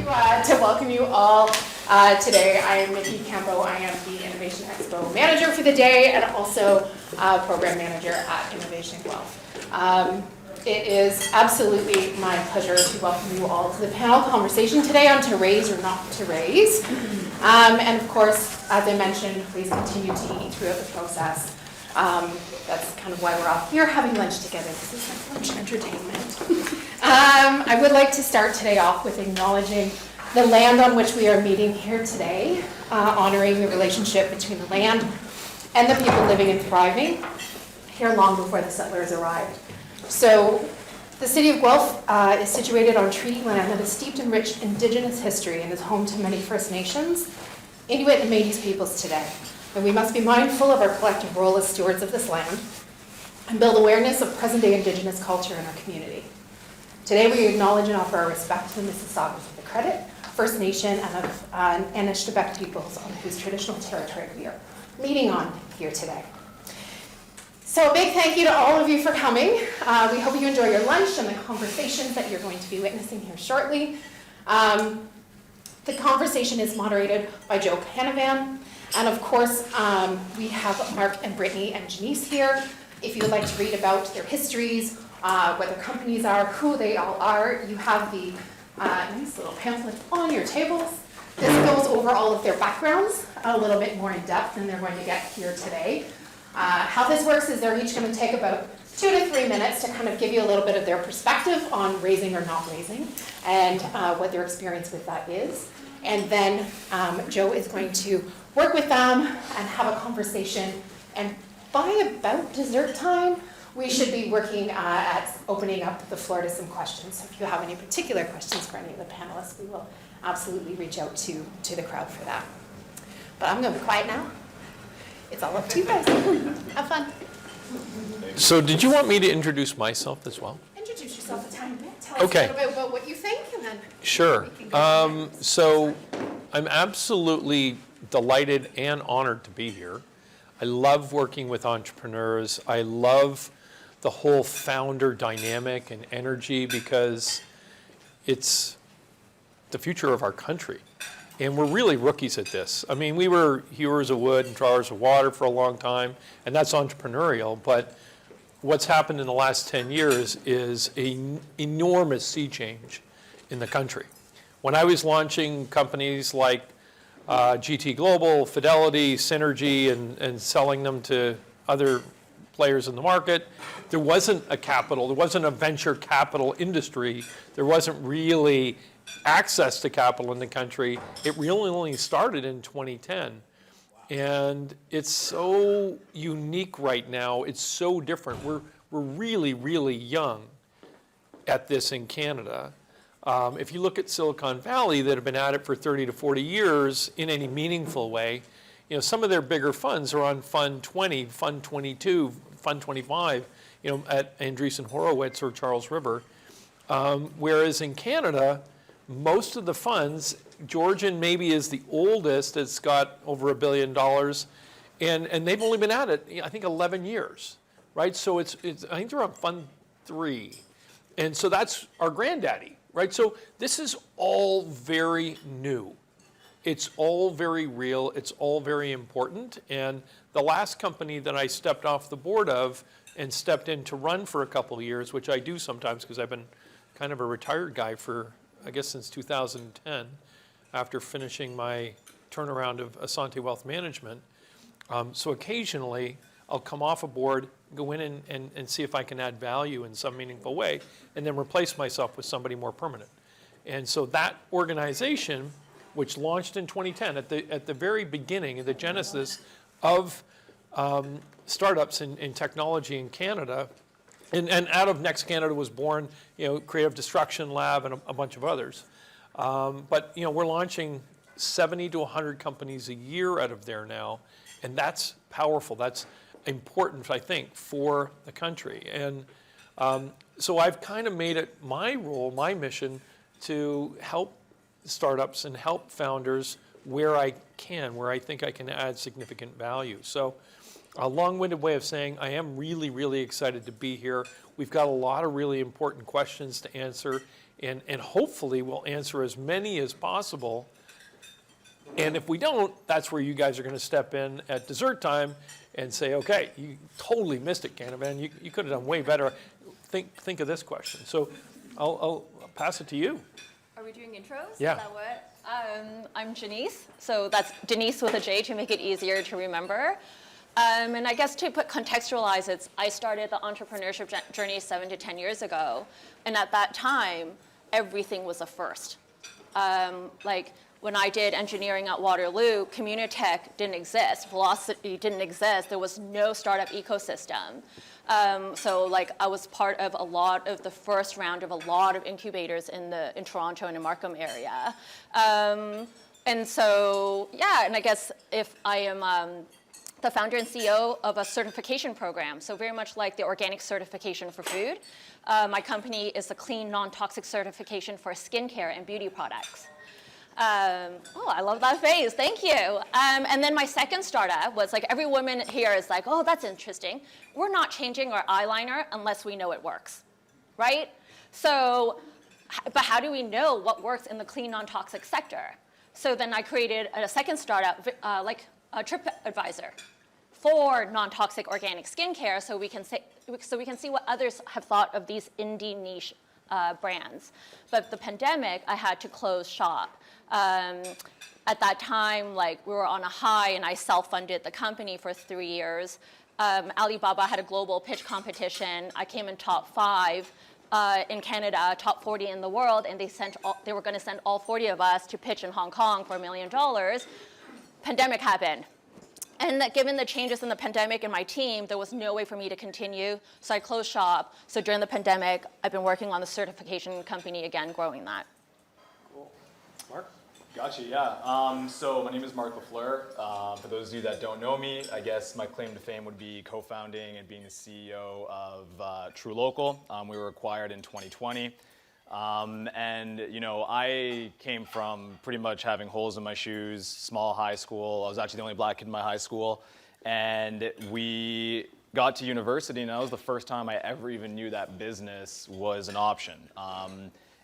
to welcome you all today. I am Nikki Campo. I am the Innovation Expo manager for the day and also program manager at Innovation Guelph. It is absolutely my pleasure to welcome you all to the panel conversation today on to raise or not to raise. And of course, as I mentioned, please continue to eat throughout the process. That's kind of why we're all here having lunch together. This is like lunch entertainment. I would like to start today off with acknowledging the land on which we are meeting here today, honoring the relationship between the land and the people living and thriving here long before the settlers arrived. So the city of Guelph is situated on treaty land that is steeped in rich Indigenous history and is home to many First Nations, Inuit and Métis peoples today. And we must be mindful of our collective role as stewards of this land and build awareness of present-day Indigenous culture in our community. Today we acknowledge and offer our respect to the Mississaugas of the Credit, First Nation, and of Anishinaabe peoples on whose traditional territory we are meeting on here today. So a big thank you to all of you for coming. We hope you enjoy your lunch and the conversations that you're going to be witnessing here shortly. The conversation is moderated by Joe Canavan. And of course, we have Mark and Brittany and Janice here. If you would like to read about their histories, what their companies are, who they all are, you have the nice little pamphlet on your tables. This goes over all of their backgrounds a little bit more in depth than they're going to get here today. How this works is they're each going to take about 2 to 3 minutes to kind of give you a little bit of their perspective on raising or not raising and what their experience with that is. And then Joe is going to work with them and have a conversation. And by about dessert time, we should be working at opening up the floor to some questions. So if you have any particular questions for any of the panelists, we will absolutely reach out to the crowd for that. But I'm going to be quiet now. It's all up to you guys. Have fun. So did you want me to introduce myself as well? Introduce yourself a tiny bit. Tell us a little bit about what you think, and then Sure. So I'm absolutely delighted and honored to be here. I love working with entrepreneurs. I love the whole founder dynamic and energy because it's the future of our country. And we're really rookies at this. I mean, we were hewers of wood and drawers of water for a long time, and that's entrepreneurial. But what's happened in the last 10 years is an enormous sea change in the country. When I was launching companies like GT Global, Fidelity, Synergy, and selling them to other players in the market, there wasn't a venture capital industry. There wasn't really access to capital in the country. It really only started in 2010. And it's so unique right now. It's so different. We're really, really young at this in Canada. If you look at Silicon Valley that have been at it for 30 to 40 years in any meaningful way, you know, some of their bigger funds are on Fund 20, Fund 22, Fund 25, you know, at Andreessen Horowitz or Charles River. Whereas in Canada, most of the funds, Georgian maybe is the oldest, it's got over $1 billion, and they've only been at it, I think, 11 years, right? So it's I think they're on Fund 3. And so that's our granddaddy, right? So this is all very new. It's all very real. It's all very important. And the last company that I stepped off the board of and stepped in to run for a couple of years, which I do sometimes because I've been kind of a retired guy for, I guess, since 2010, after finishing my turnaround of Asante Wealth Management. So occasionally I'll come off a board, go in and see if I can add value in some meaningful way, and then replace myself with somebody more permanent. And so that organization, which launched in 2010, at the very beginning, of the genesis of startups in technology in Canada, and out of Next Canada was born, you know, Creative Destruction Lab and a bunch of others. But you know, we're launching 70 to 100 companies a year out of there now, and that's powerful. That's important, I think, for the country. And so I've kind of made it my role, my mission, to help startups and help founders where I can, where I think I can add significant value. So a long-winded way of saying I am really, really excited to be here. We've got a lot of really important questions to answer, and hopefully we'll answer as many as possible. And if we don't, that's where you guys are going to step in at dessert time and say, okay, you totally missed it, Canavan. You could have done way better. Think of this question. So I'll pass it to you. Are we doing intros? Yeah. Is that what? I'm Janice. So that's Denise with a J to make it easier to remember. And I guess to contextualize it, I started the entrepreneurship journey 7 to 10 years ago. And at that time, everything was a first. Like when I did engineering at Waterloo, Communitech didn't exist, Velocity didn't exist, there was no startup ecosystem. So like I was part of a lot of the first round of a lot of incubators in Toronto and the Markham area. And so, yeah, and I guess if I am the founder and CEO of a certification program, so very much like the organic certification for food. My company is the clean, non-toxic certification for skincare and beauty products. Oh, I love that face, thank you. And then my second startup was like, every woman here is like, oh, that's interesting. We're not changing our eyeliner unless we know it works, right? So, but how do we know what works in the clean, non-toxic sector? So then I created a second startup, like a TripAdvisor for non-toxic organic skincare, so we can see what others have thought of these indie niche brands. But the pandemic, I had to close shop. At that time, like we were on a high, and I self-funded the company for 3 years. Alibaba had a global pitch competition. I came in top 5 in Canada, top 40 in the world, and they were going to send all 40 of us to pitch in Hong Kong for $1 million. Pandemic happened. And that given the changes in the pandemic in my team, there was no way for me to continue, so I closed shop. So during the pandemic, I've been working on the certification company again, growing that. Cool. Mark? Gotcha, yeah. So my name is Mark LaFleur. For those of you that don't know me, I guess my claim to fame would be co-founding and being the CEO of TrueLocal. We were acquired in 2020. And you know, I came from pretty much having holes in my shoes, small high school. I was actually the only black kid in my high school. And we got to university, and that was the first time I ever even knew that business was an option.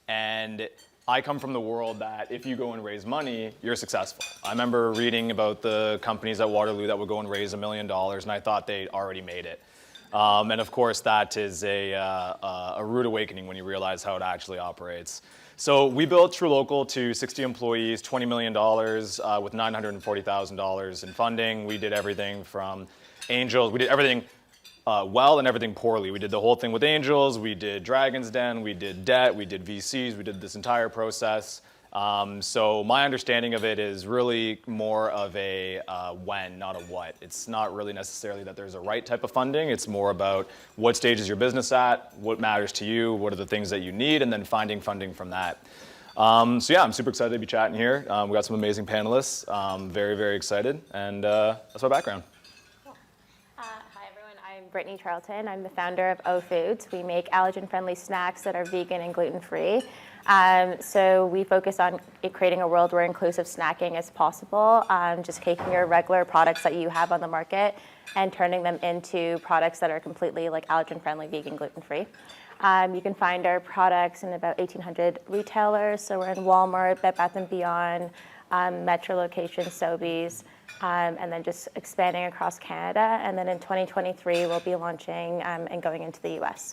And I come from the world that if you go and raise money, you're successful. I remember reading about the companies at Waterloo that would go and raise $1 million, and I thought they'd already made it. And of course, that is a rude awakening when you realize how it actually operates. So we built TrueLocal to 60 employees, $20 million with $940,000 in funding. We did everything from angels. We did everything well and everything poorly. We did the whole thing with angels. We did Dragon's Den. We did debt. We did VCs. We did this entire process. So my understanding of it is really more of a when, not a what. It's not really necessarily that there's a right type of funding. It's more about what stage is your business at, what matters to you, what are the things that you need, and then finding funding from that. So yeah, I'm super excited to be chatting here. We got some amazing panelists. Very, very excited, and that's my background. Cool. Hi everyone, I'm Brittany Charlton. I'm the founder of O Foods. We make allergen-friendly snacks that are vegan and gluten-free. So we focus on creating a world where inclusive snacking is possible, just taking your regular products that you have on the market and turning them into products that are completely like allergen-friendly, vegan, gluten-free. You can find our products in about 1,800 retailers. So we're in Walmart, Bed Bath & Beyond, Metro locations, Sobeys, and then just expanding across Canada. And then in 2023, we'll be launching and going into the US.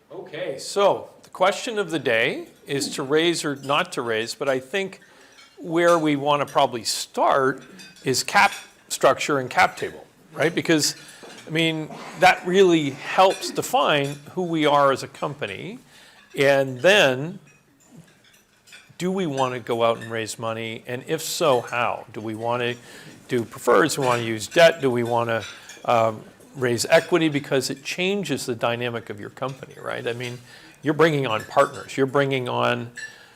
Okay, so the question of the day is to raise or not to raise, but I think where we want to probably start is cap structure and cap table, right? Because, I mean, that really helps define who we are as a company. And then, do we want to go out and raise money? And if so, how? Do we want to do preferreds? Do we want to use debt? Do we want to raise equity? Because it changes the dynamic of your company, right? I mean, you're bringing on partners. You're bringing on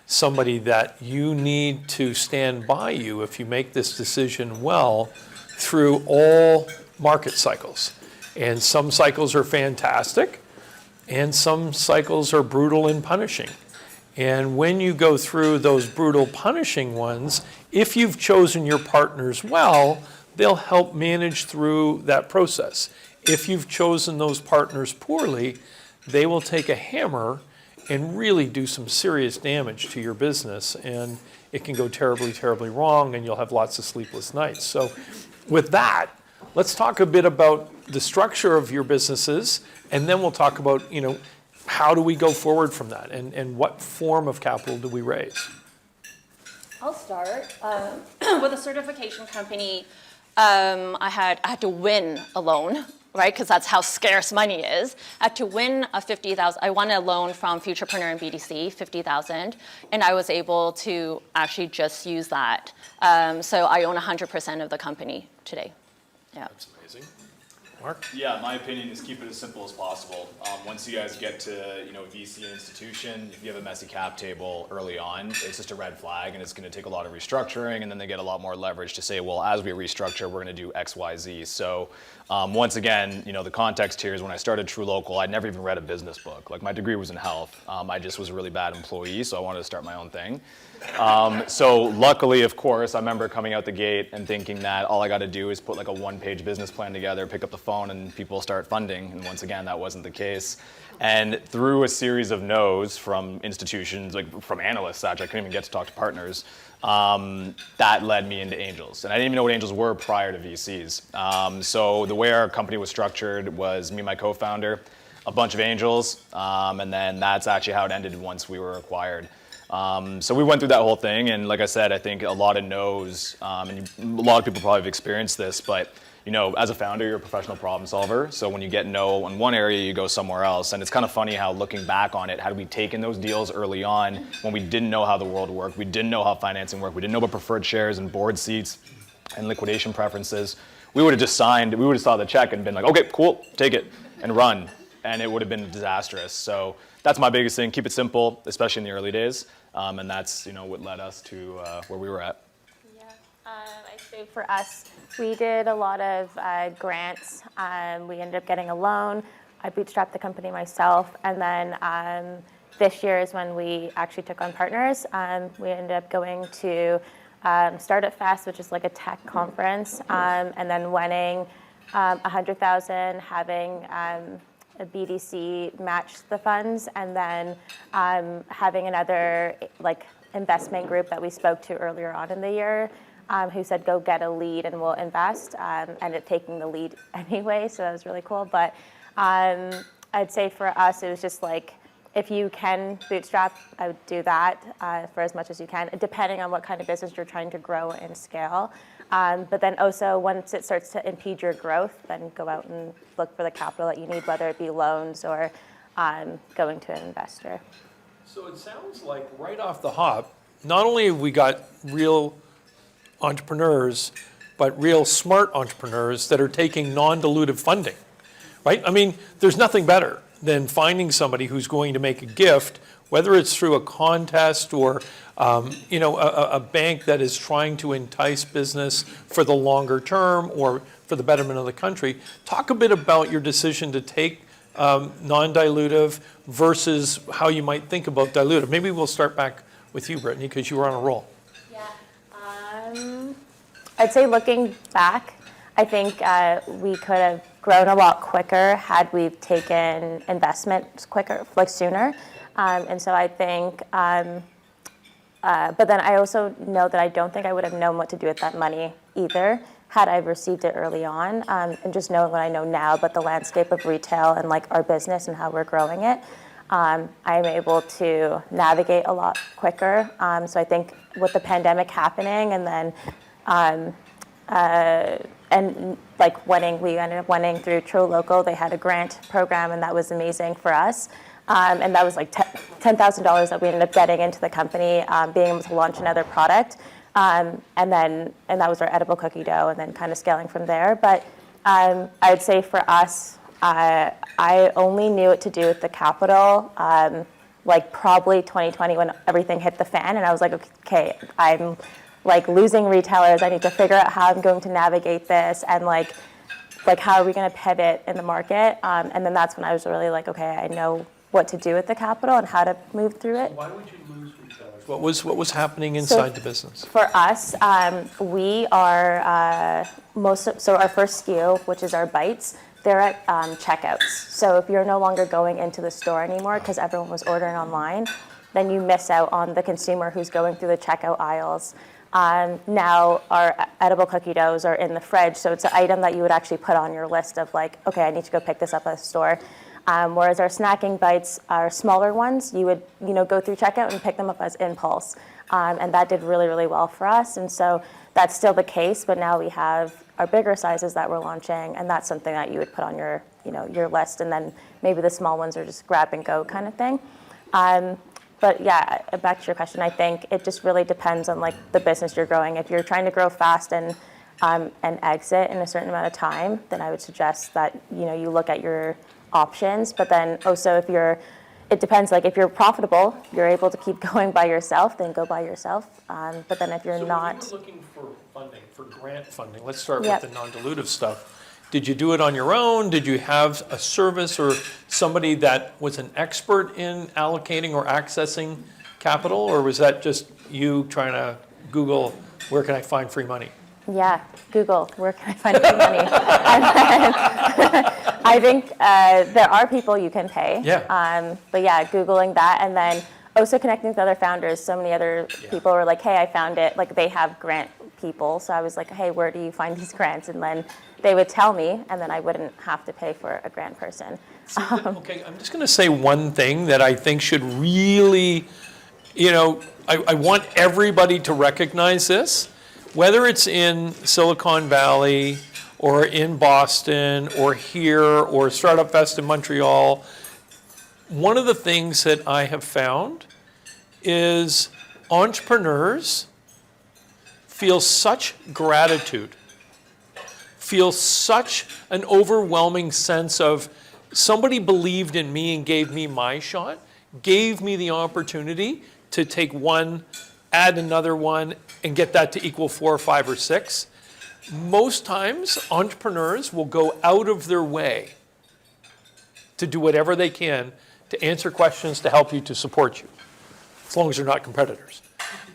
somebody that you need to stand by you if you make this decision well through all market cycles. And some cycles are fantastic, and some cycles are brutal and punishing. And when you go through those brutal, punishing ones, if you've chosen your partners well, they'll help manage through that process. If you've chosen those partners poorly, they will take a hammer and really do some serious damage to your business. And it can go terribly, terribly wrong, and you'll have lots of sleepless nights. So with that, let's talk a bit about the structure of your businesses, and then we'll talk about, how do we go forward from that, and what form of capital do we raise? I'll start. With a certification company, I had to win a loan, right? Because that's how scarce money is. I had to win a $50,000. I won a loan from Futurepreneur and BDC, $50,000, and I was able to actually just use that. So I own 100% of the company today. Yeah. That's amazing. Mark? Yeah, my opinion is keep it as simple as possible. Once you guys get to VC institution, if you have a messy cap table early on, it's just a red flag, and it's going to take a lot of restructuring, and then they get a lot more leverage to say, well, as we restructure, we're going to do X, Y, Z. So once again, the context here is when I started True Local, I'd never even read a business book. Like, my degree was in health. I just was a really bad employee, so I wanted to start my own thing. So luckily, of course, I remember coming out the gate and thinking that all I got to do is put like a one-page business plan together, pick up the phone, and people start funding. And once again, that wasn't the case. And through a series of no's from institutions, like from analysts, actually, I couldn't even get to talk to partners, that led me into angels. And I didn't even know what angels were prior to VCs. So the way our company was structured was me and my co-founder, a bunch of angels, and then that's actually how it ended once we were acquired. So we went through that whole thing, and like I said, I think a lot of no's, and a lot of people probably have experienced this, but as a founder, you're a professional problem solver. So when you get no in one area, you go somewhere else. And it's kind of funny how, looking back on it, had we taken those deals early on when we didn't know how the world worked, we didn't know how financing worked, we didn't know about preferred shares and board seats and liquidation preferences, we would have just signed, we would have saw the check and been like, okay, cool, take it and run. And it would have been disastrous. So that's my biggest thing. Keep it simple, especially in the early days. And that's what led us to where we were at. Yeah, I'd say for us, we did a lot of grants. We ended up getting a loan. I bootstrapped the company myself. And then this year is when we actually took on partners. We ended up going to Startup Fest, which is like a tech conference, and then winning $100,000, having a BDC match the funds, and then having another investment group that we spoke to earlier on in the year who said, go get a lead and we'll invest, ended up taking the lead anyway, so that was really cool. But I'd say for us, it was just like, if you can bootstrap, I would do that for as much as you can, depending on what kind of business you're trying to grow and scale. But then also, once it starts to impede your growth, then go out and look for the capital that you need, whether it be loans or going to an investor. So it sounds like right off the hop, not only have we got real entrepreneurs, but real smart entrepreneurs that are taking non-dilutive funding, right? I mean, there's nothing better than finding somebody who's going to make a gift, whether it's through a contest or a bank that is trying to entice business for the longer term or for the betterment of the country. Talk a bit about your decision to take non-dilutive versus how you might think about dilutive. Maybe we'll start back with you, Brittany, because you were on a roll. Yeah. I'd say looking back, I think we could have grown a lot quicker had we taken investments quicker, sooner. And so I think, but then I also know that I don't think I would have known what to do with that money either had I received it early on. And just knowing what I know now about the landscape of retail and our business and how we're growing it, I'm able to navigate a lot quicker. So I think with the pandemic happening and then, we ended up winning through True Local. They had a grant program, and that was amazing for us. And that was $10,000 that we ended up getting into the company, being able to launch another product. And that was our edible cookie dough, and then kind of scaling from there. But I'd say for us, I only knew what to do with the capital, probably 2020 when everything hit the fan, and I was like, okay, I'm losing retailers. I need to figure out how I'm going to navigate this, and how are we going to pivot in the market? And then that's when I was really okay, I know what to do with the capital and how to move through it. Why would you lose retailers? What was happening inside the business? For us, we are so our first SKU, which is our bites, they're at checkouts. So if you're no longer going into the store anymore because everyone was ordering online, then you miss out on the consumer who's going through the checkout aisles. Now our edible cookie doughs are in the fridge, so it's an item that you would actually put on your list of like, okay, I need to go pick this up at the store. Whereas our snacking bites, our smaller ones, you would go through checkout and pick them up as impulse. And that did really, really well for us. And so that's still the case, but now we have our bigger sizes that we're launching, and that's something that you would put on your, your list, and then maybe the small ones are just grab and go kind of thing. But yeah, back to your question, I think it just really depends on like the business you're growing. If you're trying to grow fast and exit in a certain amount of time, then I would suggest that you look at your options. But then also it depends. Like if you're profitable, you're able to keep going by yourself, then go by yourself. But then if you're not, when you were looking for funding, for grant funding, let's start Yep. with the non-dilutive stuff. Did you do it on your own? Did you have a service or somebody that was an expert in allocating or accessing capital? Or was that just you trying to Google, where can I find free money? yeah, Google, where can I find free money? And then, I think there are people you can pay. Yeah. But yeah, Googling that, and then also connecting with other founders. So many other people were like, hey, I found it. Like they have grant people. So I was like, hey, where do you find these grants? And then they would tell me, and then I wouldn't have to pay for a grant person. Okay, I'm just going to say one thing that I think should really, I want everybody to recognize this, whether it's in Silicon Valley or in Boston or here or Startup Fest in Montreal. One of the things that I have found is entrepreneurs feel such gratitude, feel such an overwhelming sense of somebody believed in me and gave me my shot, gave me the opportunity to take one, add another one, and get that to equal 4 or 5 or 6. Most times, entrepreneurs will go out of their way to do whatever they can to answer questions, to help you, to support you, as long as they're not competitors.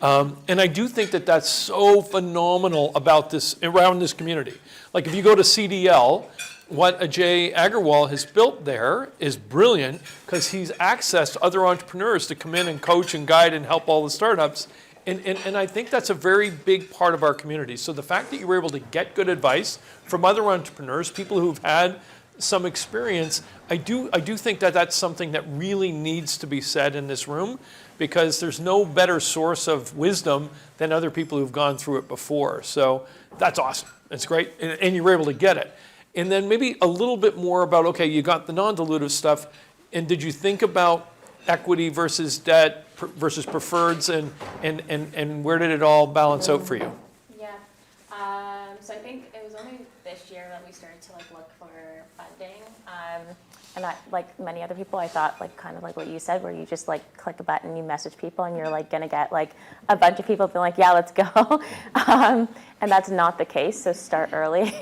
And I do think that that's so phenomenal about this, around this community. Like if you go to CDL, what Ajay Agarwal has built there is brilliant because he's accessed other entrepreneurs to come in and coach and guide and help all the startups. And I think that's a very big part of our community. So the fact that you were able to get good advice from other entrepreneurs, people who've had some experience, I do think that that's something that really needs to be said in this room, because there's no better source of wisdom than other people who've gone through it before. So that's awesome. It's great. And you were able to get it. And then maybe a little bit more about, okay, you got the non-dilutive stuff, and did you think about equity versus debt versus preferreds, and where did it all balance out for you? Yeah. So I think it was only this year that we started to look for funding. And I, like many other people, I thought kind of like what you said, where you just click a button, you message people, and you're gonna get a bunch of people being like, yeah, let's go. And that's not the case. So start early.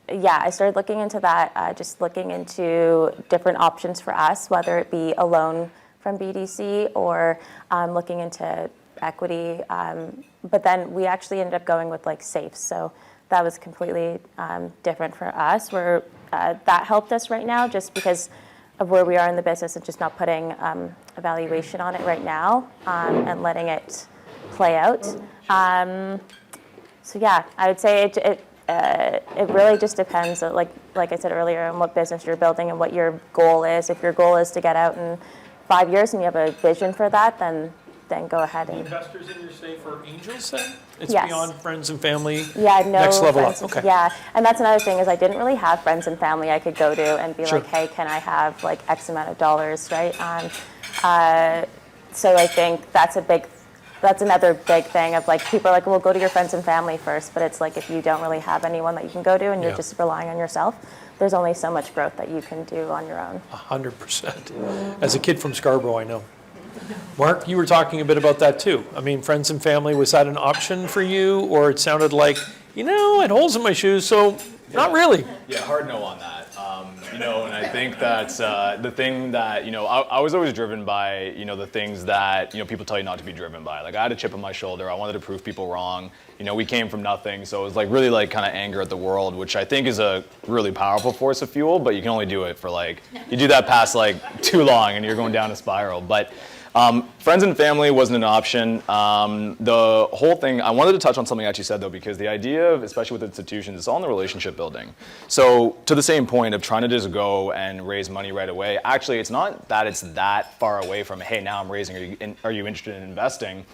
Yeah, I started looking into that, just looking into different options for us, whether it be a loan from BDC or looking into equity. But then we actually ended up going with safes. So that was completely different for us, where that helped us right now just because of where we are in the business and just not putting a valuation on it right now and letting it play out. So yeah, I would say it really just depends, like I said earlier, on what business you're building and what your goal is. If your goal is to get out in 5 years and you have a vision for that, then go ahead The and. investors in your safe are angels then? It's Yes. beyond friends and family? Yeah, no Next level up, friends. okay. Yeah, and that's another thing is I didn't really have friends and family I could go to and be Sure. like, hey, can I have X amount of dollars, right? So I think that's another big thing of people are like, well, go to your friends and family first, but it's if you don't really have anyone that you can go to and you're Yeah. just relying on yourself, there's only so much growth that you can do on your own. 100%. As a kid from Scarborough, I know. Mark, you were talking a bit about that too. I mean, friends and family, was that an option for you? Or it sounded like, I had holes in my shoes, so not really. Yeah, hard no on that. And I think that's the thing that, I was always driven by, the things that, people tell you not to be driven by. Like I had a chip on my shoulder. I wanted to prove people wrong. We came from nothing. So it was like really like kind of anger at the world, which I think is a really powerful force of fuel, but you can only do it for you do that past too long and you're going down a spiral. But friends and family wasn't an option. The whole thing, I wanted to touch on something I actually said though, because the idea of, especially with institutions, it's all in the relationship building. So to the same point of trying to just go and raise money right away, actually it's not that it's that far away from, hey, now I'm raising, are you interested in investing?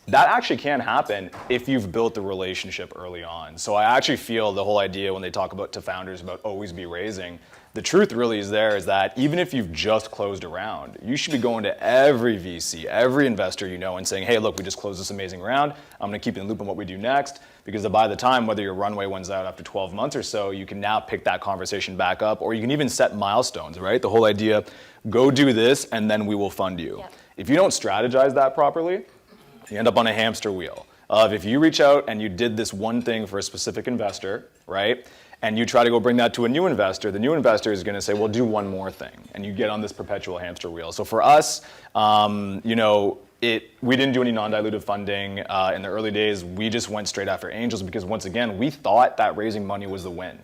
That actually can happen if you've built the relationship early on. So I actually feel the whole idea when they talk about to founders about always be raising, the truth really is is that even if you've just closed a round, you should be going to every VC, every investor and saying, hey, look, we just closed this amazing round. I'm gonna keep you in the loop on what we do next, because by the time, whether your runway runs out after 12 months or so, you can now pick that conversation back up, or you can even set milestones, right? The whole idea, go do this and then we will fund you. Yep. If you don't strategize that properly, you end up on a hamster wheel of if you reach out and you did this one thing for a specific investor, right? And you try to go bring that to a new investor, the new investor is going to say, well, do one more thing. And you get on this perpetual hamster wheel. So for us, we didn't do any non-dilutive funding in the early days. We just went straight after angels because once again, we thought that raising money was the win.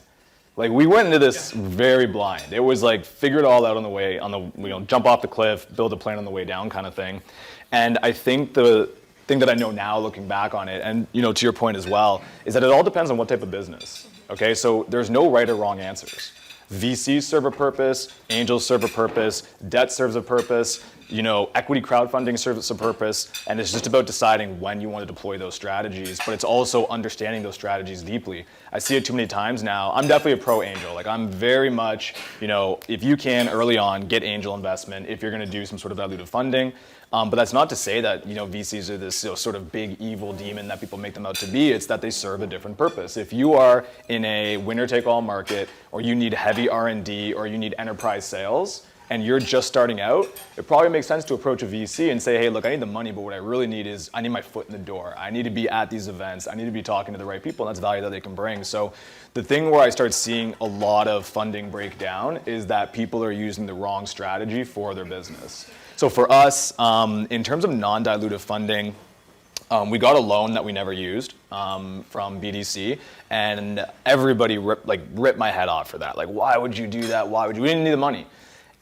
We went into this very blind. It was figure it all out on the way, jump off the cliff, build a plan on the way down kind of thing. And I think the thing that I know now looking back on it, and to your point as well, is that it all depends on what type of business. Okay, so there's no right or wrong answers. VCs serve a purpose, angels serve a purpose, debt serves a purpose, equity crowdfunding serves a purpose, and it's just about deciding when you want to deploy those strategies, but it's also understanding those strategies deeply. I see it too many times now. I'm definitely a pro angel. I'm very much, if you can early on get angel investment, if you're going to do some sort of dilutive funding. But that's not to say that VCs are this sort of big evil demon that people make them out to be. It's that they serve a different purpose. If you are in a winner-take-all market, or you need heavy R&D, or you need enterprise sales, and you're just starting out, it probably makes sense to approach a VC and say, hey, look, I need the money, but what I really need is I need my foot in the door. I need to be at these events. I need to be talking to the right people, and that's value that they can bring. So the thing where I start seeing a lot of funding break down is that people are using the wrong strategy for their business. So for us, in terms of non-dilutive funding, we got a loan that we never used from BDC, and everybody ripped my head off for that. Why would you do that? We didn't need the money.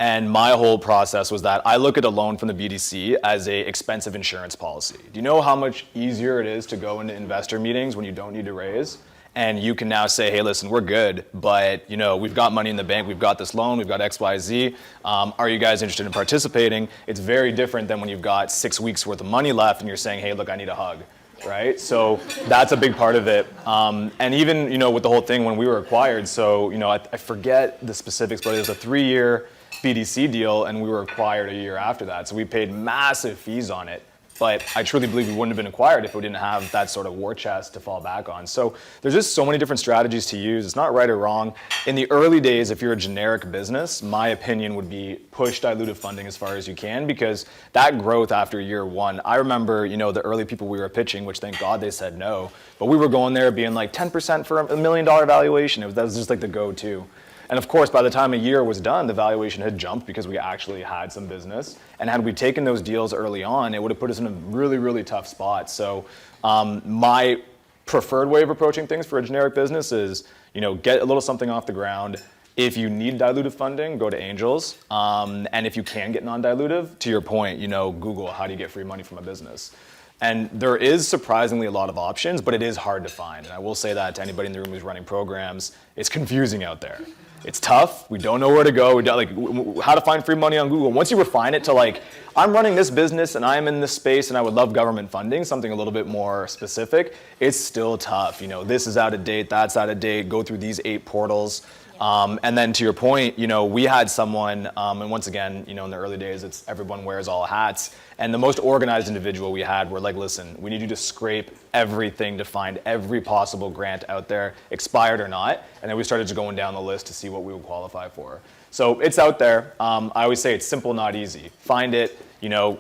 And my whole process was that I look at a loan from the BDC as a expensive insurance policy. Do you know how much easier it is to go into investor meetings when you don't need to raise? And you can now say, hey, listen, we're good, but we've got money in the bank, we've got this loan, we've got X, Y, Z. Are you guys interested in participating? It's very different than when you've got 6 weeks worth of money left and you're saying, hey, look, I need a hug, right? So that's a big part of it. And even, with the whole thing when we were acquired, so, I forget the specifics, but it was a 3-year BDC deal and we were acquired a year after that. So we paid massive fees on it. But I truly believe we wouldn't have been acquired if we didn't have that sort of war chest to fall back on. So there's just so many different strategies to use. It's not right or wrong. In the early days, if you're a generic business, my opinion would be push dilutive funding as far as you can, because that growth after year one, I remember, the early people we were pitching, which thank God they said no, but we were going there being 10% for $1 million valuation. That was just the go-to. And of course, by the time a year was done, the valuation had jumped because we actually had some business. And had we taken those deals early on, it would have put us in a really, really tough spot. So my preferred way of approaching things for a generic business is, get a little something off the ground. If you need dilutive funding, go to angels. And if you can get non-dilutive, to your point, Google, how do you get free money from a business? And there is surprisingly a lot of options, but it is hard to find. And I will say that to anybody in the room who's running programs, it's confusing out there. It's tough. We don't know where to go. We don't, how to find free money on Google. Once you refine it to I'm running this business and I'm in this space and I would love government funding, something a little bit more specific, it's still tough. This is out of date, that's out of date, go through these 8 portals. And then to your point, we had someone, and once again, in the early days, it's everyone wears all hats. And the most organized individual we had were listen, we need you to scrape everything to find every possible grant out there, expired or not. And then we started just going down the list to see what we would qualify for. So it's out there. I always say it's simple, not easy. Find it,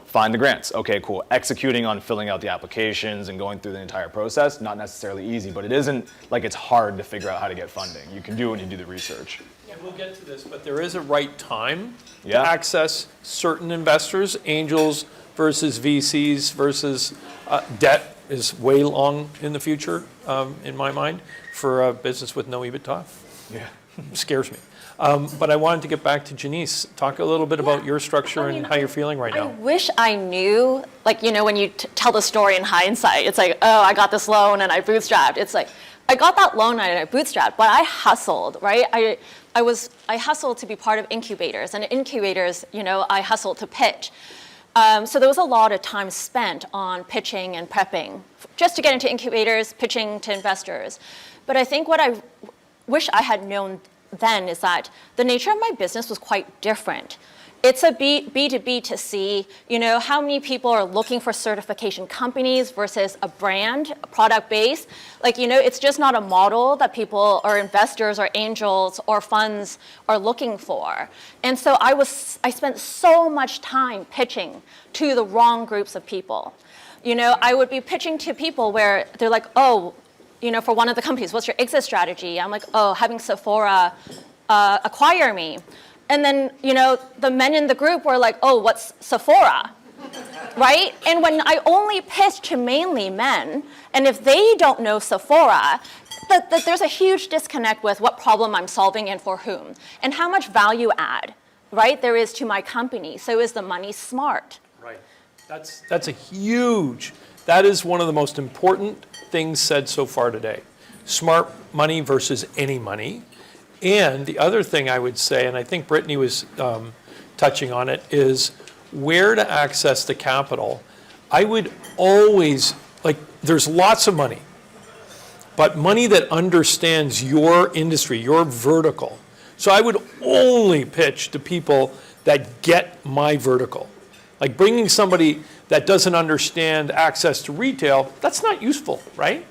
find the grants. Okay, cool. Executing on filling out the applications and going through the entire process, not necessarily easy, but it isn't it's hard to figure out how to get funding. You can do it when you do the research. Yep. and we'll get to this, but there is a right time Yeah. to access certain investors, angels versus VCs versus debt is way long in the future, in my mind, for a business with no EBITDA. Yeah. Scares me. But I wanted to get back to Janice. Talk a little bit about your structure and how you're feeling right I now. wish I knew, like, when you tell the story in hindsight, it's like, oh, I got this loan and I bootstrapped. It's like, I got that loan and I bootstrapped, but I hustled, right? I hustled to be part of incubators, and incubators, I hustled to pitch. So there was a lot of time spent on pitching and prepping just to get into incubators, pitching to investors. But I think what I wish I had known then is that the nature of my business was quite different. It's a B2B to C. How many people are looking for certification companies versus a brand, a product base? It's just not a model that people or investors or angels or funds are looking for. And so I spent so much time pitching to the wrong groups of people. I would be pitching to people where they're like, oh, for one of the companies, what's your exit strategy? I'm like, oh, having Sephora acquire me. And then, the men in the group were like, oh, what's Sephora, right? And when I only pitch to mainly men, and if they don't know Sephora, that there's a huge disconnect with what problem I'm solving and for whom, and how much value add, right, there is to my company. So is the money smart? Right. That's a huge, that is one of the most important things said so far today. Smart money versus any money. And the other thing I would say, and I think Brittany was touching on it, is where to access the capital. I would always, there's lots of money, but money that understands your industry, your vertical. So I would only pitch to people that get my vertical. Like bringing somebody that doesn't understand access to retail, that's not useful, right?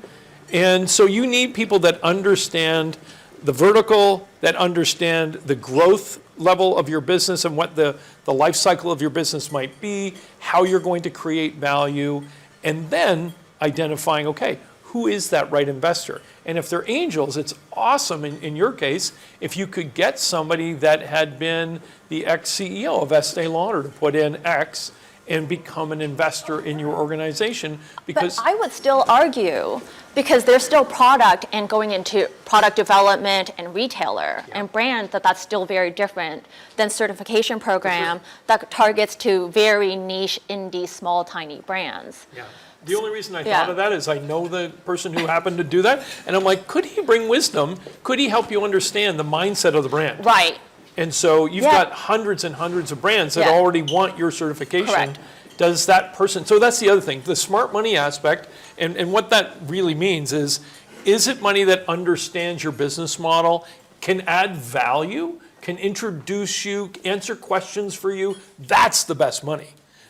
And so you need people that understand the vertical, that understand the growth level of your business and what the life cycle of your business might be, how you're going to create value, and then identifying, okay, who is that right investor? And if they're angels, it's awesome in your case if you could get somebody that had been the ex-CEO of Estee Lauder to put in X and become an investor in your organization, because But I would still argue, because there's still product and going into product development and retailer and brand, that's still very different than certification program that targets to very niche, indie, small, tiny brands. Yeah. The only reason I thought of that is I know the person who happened to do that, and I'm like, could he bring wisdom? Could he help you understand the mindset of the brand? Right. And so you've got hundreds and hundreds of brands that already want your certification. Correct. Does that person, so that's the other thing, the smart money aspect, and what that really means is it money that understands your business model, can add value, can introduce you, answer questions for you? That's the best money.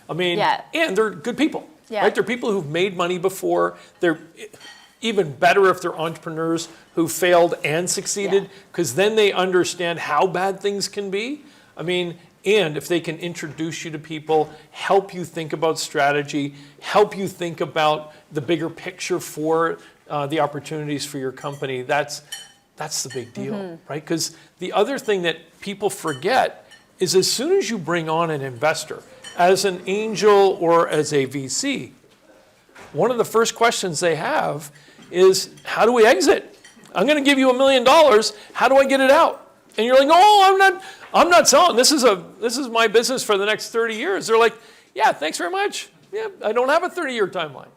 I mean, and they're good people, right? They're people who've made money before. They're even better if they're entrepreneurs who failed and succeeded, because then they understand how bad things can be. I mean, and if they can introduce you to people, help you think about strategy, help you think about the bigger picture for the opportunities for your company, that's the big deal, right? Because the other thing that people forget is as soon as you bring on an investor, as an angel or as a VC, one of the first questions they have is, how do we exit? I'm going to give you $1 million. How do I get it out? And you're like, oh, I'm not selling. This is my business for the next 30 years. They're like, yeah, thanks very much. Yeah, I don't have a 30-year timeline.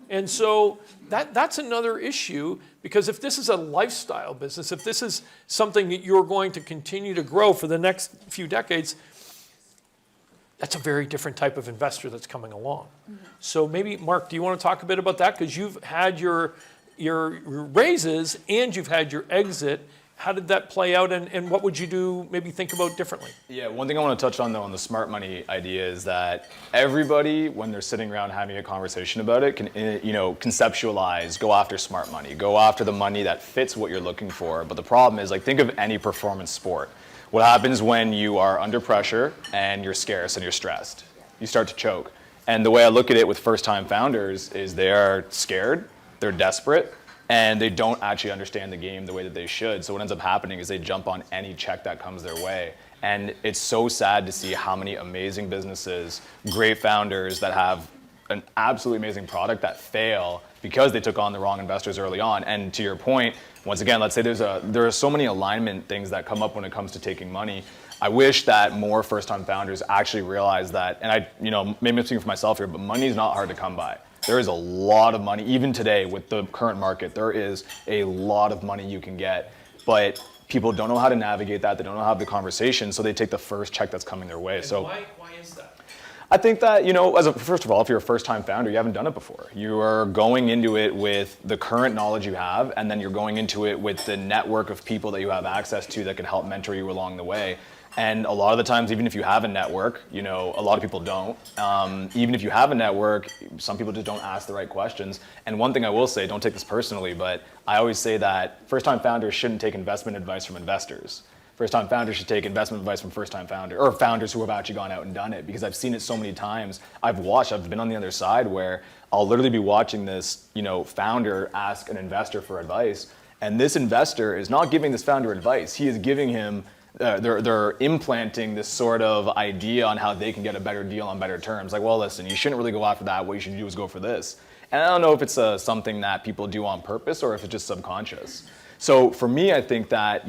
And so that's another issue, because if this is a lifestyle business, if this is something that you're going to continue to grow for the next few decades, that's a very different type of investor that's coming along. So maybe, Mark, do you want to talk a bit about that? Because you've had your raises and you've had your exit. How did that play out, and what would you do, maybe think about differently? Yeah, one thing I want to touch on, though, on the smart money idea is that everybody, when they're sitting around having a conversation about it, can conceptualize, go after smart money, go after the money that fits what you're looking for. But the problem is, think of any performance sport. What happens when you are under pressure and you're scarce and you're stressed? You start to choke. And the way I look at it with first-time founders is they are scared, they're desperate, and they don't actually understand the game the way that they should. So what ends up happening is they jump on any check that comes their way. And it's so sad to see how many amazing businesses, great founders that have an absolutely amazing product that fail because they took on the wrong investors early on. And to your point, once again, let's say there are so many alignment things that come up when it comes to taking money. I wish that more first-time founders actually realize that, and maybe I'm speaking for myself here, but money is not hard to come by. There is a lot of money, even today with the current market, there is a lot of money you can get, but people don't know how to navigate that, they don't know how to have the conversation, so they take the first check that's coming their way. And so why is that? I think that, first of all, if you're a first-time founder, you haven't done it before. You are going into it with the current knowledge you have, and then you're going into it with the network of people that you have access to that can help mentor you along the way. And a lot of the times, even if you have a network, a lot of people don't. Even if you have a network, some people just don't ask the right questions. And one thing I will say, don't take this personally, but I always say that first-time founders shouldn't take investment advice from investors. First-time founders should take investment advice from first-time founders, or founders who have actually gone out and done it, because I've seen it so many times. I've been on the other side where I'll literally be watching this, founder ask an investor for advice, and this investor is not giving this founder advice. He is giving him they're implanting this sort of idea on how they can get a better deal on better terms. Like, well, listen, you shouldn't really go after that. What you should do is go for this. And I don't know if it's something that people do on purpose or if it's just subconscious. So for me, I think that,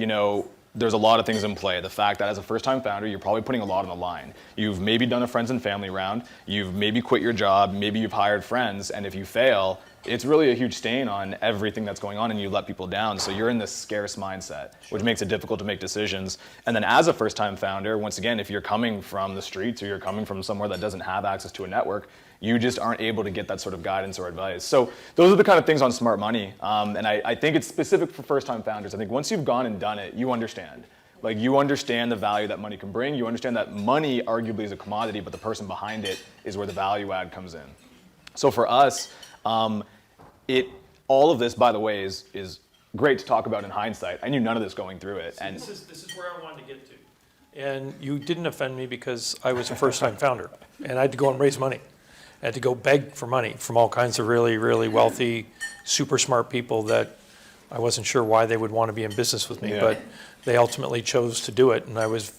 there's a lot of things in play. The fact that as a first-time founder, you're probably putting a lot on the line. You've maybe done a friends and family round. You've maybe quit your job. Maybe you've hired friends. And if you fail, it's really a huge stain on everything that's going on, and you let people down. So you're in this scarce mindset, which makes it difficult to make decisions. And then as a first-time founder, once again, if you're coming from the streets or you're coming from somewhere that doesn't have access to a network, you just aren't able to get that sort of guidance or advice. So those are the kind of things on smart money. And I think it's specific for first-time founders. I think once you've gone and done it, you understand. Like, you understand the value that money can bring. You understand that money arguably is a commodity, but the person behind it is where the value add comes in. So for us, all of this, by the way, is great to talk about in hindsight. I knew none of this going through it. See, this is where I wanted to get to. And you didn't offend me because I was a first-time founder, and I had to go and raise money. I had to go beg for money from all kinds of really, really wealthy, super smart people that I wasn't sure why they would want to be in business with me, but they ultimately chose to do it, and I was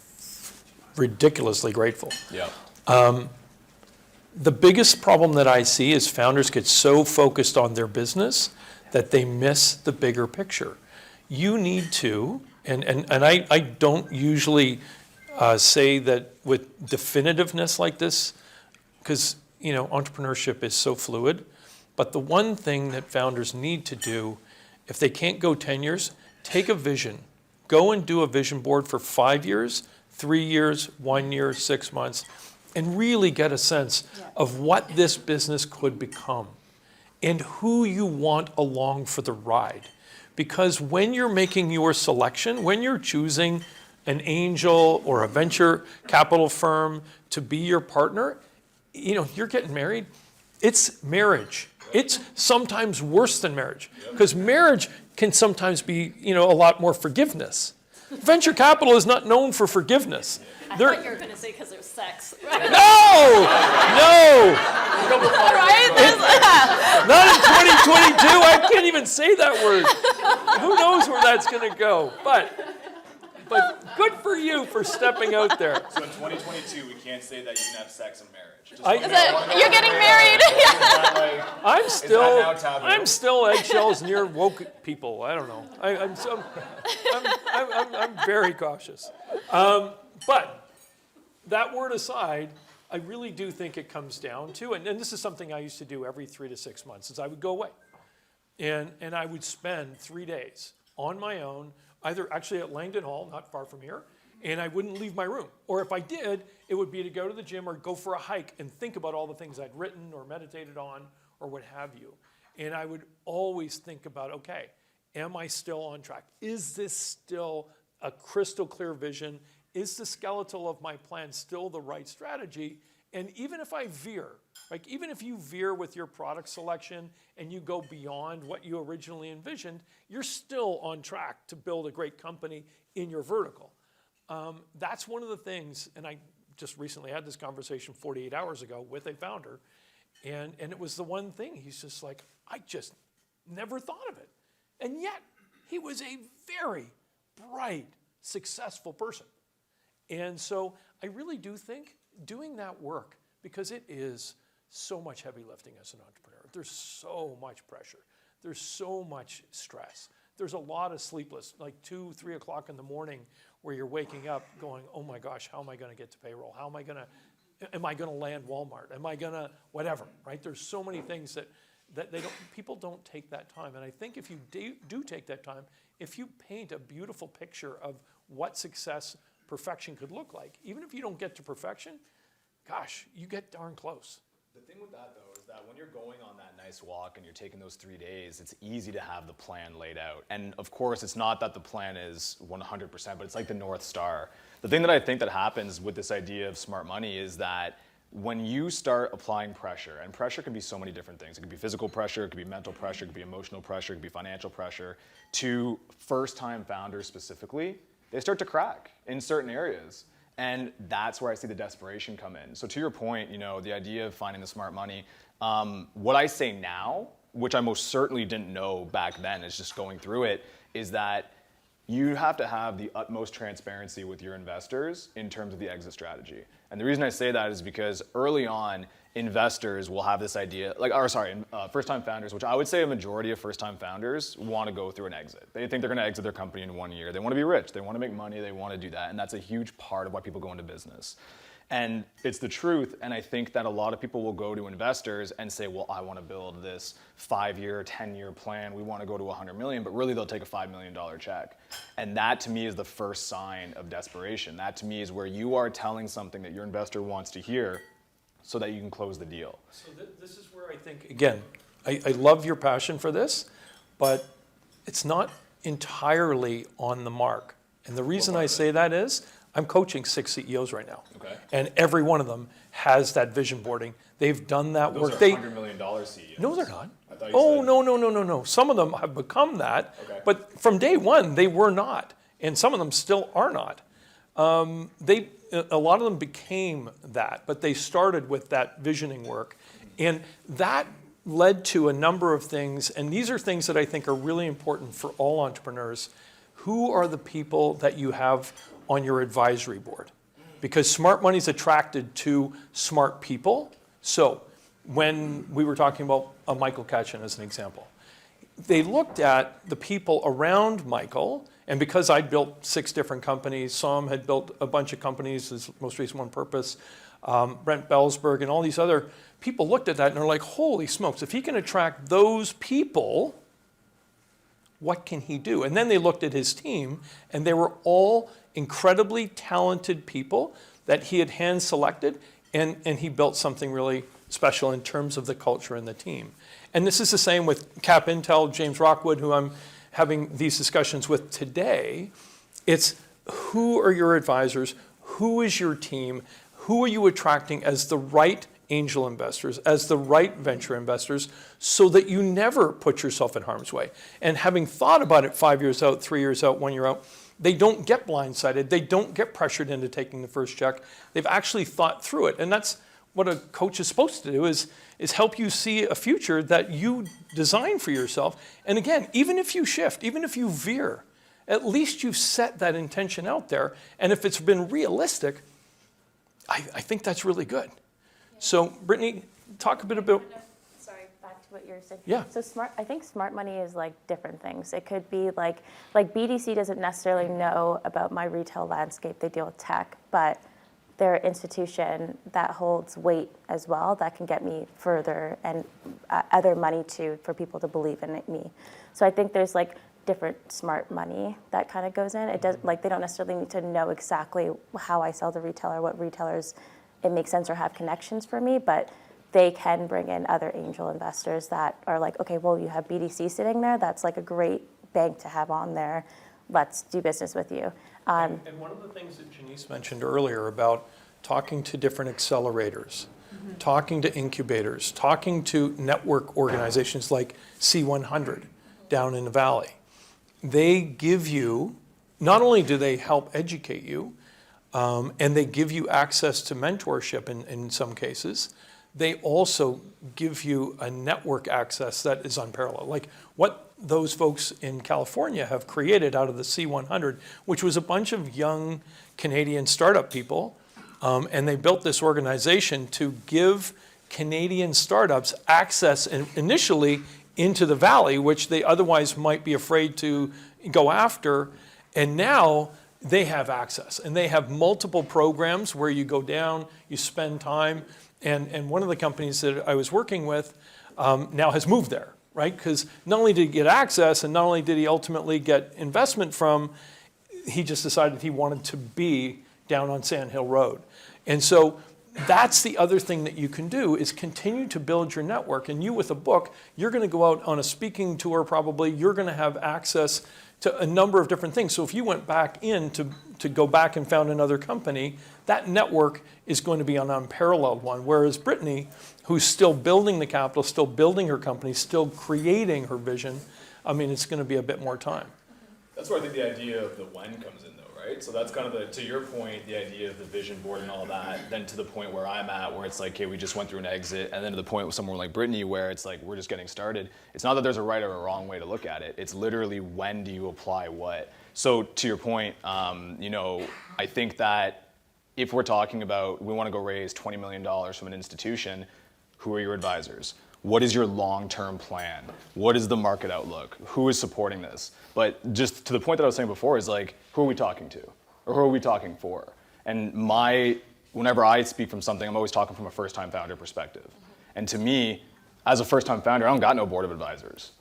ridiculously grateful. Yeah. The biggest problem that I see is founders get so focused on their business that they miss the bigger picture. You need to, and I don't usually say that with definitiveness like this, because entrepreneurship is so fluid, but the one thing that founders need to do, if they can't go 10 years, take a vision. Go and do a vision board for 5 years, 3 years, 1 year, 6 months, and really get a sense of what this business could become and who you want along for the ride. Because when you're making your selection, when you're choosing an angel or a venture capital firm to be your partner, you're getting married. It's marriage. It's sometimes worse than marriage, because marriage can sometimes be, a lot more forgiveness. Venture capital is not known for forgiveness. I thought you were going to say because there's sex. No! Right? Not in 2022. I can't even say that word. Who knows where that's going to go? But good for you for stepping out there. So in 2022, we can't say that you can have sex in marriage. You're getting married. I'm still eggshells near woke people. I don't know. I'm very cautious. But that word aside, I really do think it comes down to, and this is something I used to do every 3 to 6 months, is I would go away. And I would spend 3 days on my own, either actually at Langdon Hall, not far from here, and I wouldn't leave my room. Or if I did, it would be to go to the gym or go for a hike and think about all the things I'd written or meditated on or what have you. And I would always think about, okay, am I still on track? Is this still a crystal clear vision? Is the skeletal of my plan still the right strategy? And even if I veer, like even if you veer with your product selection and you go beyond what you originally envisioned, you're still on track to build a great company in your vertical. That's one of the things, and I just recently had this conversation 48 hours ago with a founder, and it was the one thing. He's just like, I just never thought of it. And yet, he was a very bright, successful person. And so I really do think doing that work, because it is so much heavy lifting as an entrepreneur. There's so much pressure. There's so much stress. There's a lot of sleepless, like 2, 3 o'clock in the morning, where you're waking up going, oh my gosh, how am I going to get to payroll? Am I going to land Walmart? Am I going to whatever, right? There's so many things that people don't take that time. And I think if you do take that time, if you paint a beautiful picture of what success, perfection could look like, even if you don't get to perfection, gosh, you get darn close. The thing with that, though, is that when you're going on that nice walk and you're taking those 3 days, it's easy to have the plan laid out. And of course, it's not that the plan is 100%, but it's like the North Star. The thing that I think that happens with this idea of smart money is that when you start applying pressure, and pressure can be so many different things. It could be physical pressure, it could be mental pressure, it could be emotional pressure, it could be financial pressure, to first-time founders specifically, they start to crack in certain areas. And that's where I see the desperation come in. So to your point, the idea of finding the smart money, what I say now, which I most certainly didn't know back then, is just going through it, is that you have to have the utmost transparency with your investors in terms of the exit strategy. And the reason I say that is because early on, investors will have this idea, first-time founders, which I would say a majority of first-time founders want to go through an exit. They think they're going to exit their company in 1 year. They want to be rich. They want to make money. They want to do that. And that's a huge part of why people go into business. And it's the truth. And I think that a lot of people will go to investors and say, well, I want to build this 5-year, 10-year plan. We want to go to 100 million, but really they'll take a $5 million check. And that to me is the first sign of desperation. That to me is where you are telling something that your investor wants to hear so that you can close the deal. So this is where I think, again, I love your passion for this, but it's not entirely on the mark. And the reason I say that is I'm coaching 6 CEOs right now. Okay. And every one of them has that vision boarding. They've done that work. Those are $100 million CEOs. No, they're not. I thought you Oh, said- no. Some of them have become that, Okay. but from day one, they were not. And some of them still are not. A lot of them became that, but they started with that visioning work. And that led to a number of things, and these are things that I think are really important for all entrepreneurs. Who are the people that you have on your advisory board? Because smart money is attracted to smart people. So when we were talking about Michael Katchen as an example, they looked at the people around Michael, and because I'd built 6 different companies, Sam had built a bunch of companies, his most recent one, Purpose, Brent Bellsberg, and all these other people looked at that and they're like, holy smokes, if he can attract those people, what can he do? And then they looked at his team, and they were all incredibly talented people that he had hand-selected, and he built something really special in terms of the culture and the team. And this is the same with Cap Intel, James Rockwood, who I'm having these discussions with today. It's who are your advisors? Who is your team? Who are you attracting as the right angel investors, as the right venture investors, so that you never put yourself in harm's way? And having thought about it 5 years out, 3 years out, 1 year out, they don't get blindsided. They don't get pressured into taking the first check. They've actually thought through it. And that's what a coach is supposed to do, is help you see a future that you design for yourself. And again, even if you shift, even if you veer, at least you've set that intention out there. And if it's been realistic, I think that's really good. So Brittany, talk a bit about... Sorry, back to what you were saying. Yeah. So I think smart money is like different things. It could be like BDC doesn't necessarily know about my retail landscape. They deal with tech, but they're an institution that holds weight as well that can get me further and other money too for people to believe in me. So I think there's like different smart money that kind of goes in. It does, like, they don't necessarily need to know exactly how I sell to retailer, what retailers it makes sense or have connections for me, but they can bring in other angel investors that are like, okay, well, you have BDC sitting there. That's like a great bank to have on there. Let's do business with you. And one of the things that Janice mentioned earlier about talking to different accelerators, talking to incubators, talking to network organizations like C100 down in the Valley, they give you, not only do they help educate you, and they give you access to mentorship in some cases, they also give you a network access that is unparalleled. Like what those folks in California have created out of the C100, which was a bunch of young Canadian startup people, and they built this organization to give Canadian startups access initially into the valley, which they otherwise might be afraid to go after. And now they have access, and they have multiple programs where you go down, you spend time, and one of the companies that I was working with now has moved there, right? Because not only did he get access, and not only did he ultimately get investment from, he just decided he wanted to be down on Sand Hill Road. And so that's the other thing that you can do, is continue to build your network. And you, with a book, you're going to go out on a speaking tour probably, you're going to have access to a number of different things. So if you went back in to go back and found another company, that network is going to be an unparalleled one. Whereas Brittany, who's still building the capital, still building her company, still creating her vision, I mean, it's going to be a bit more time. That's where I think the idea of the when comes in, though, right? So that's kind of to your point, the idea of the vision board and all that, then to the point where I'm at, where it's like, okay, we just went through an exit, and then to the point with someone like Brittany, where it's like, we're just getting started. It's not that there's a right or a wrong way to look at it. It's literally, when do you apply what? So to your point, I think that if we're talking about, we want to go raise $20 million from an institution, who are your advisors? What is your long-term plan? What is the market outlook? Who is supporting this? But just to the point that I was saying before is like, who are we talking to? Or who are we talking for? And whenever I speak from something, I'm always talking from a first-time founder perspective. And to me, as a first-time founder, I don't got no board of advisors.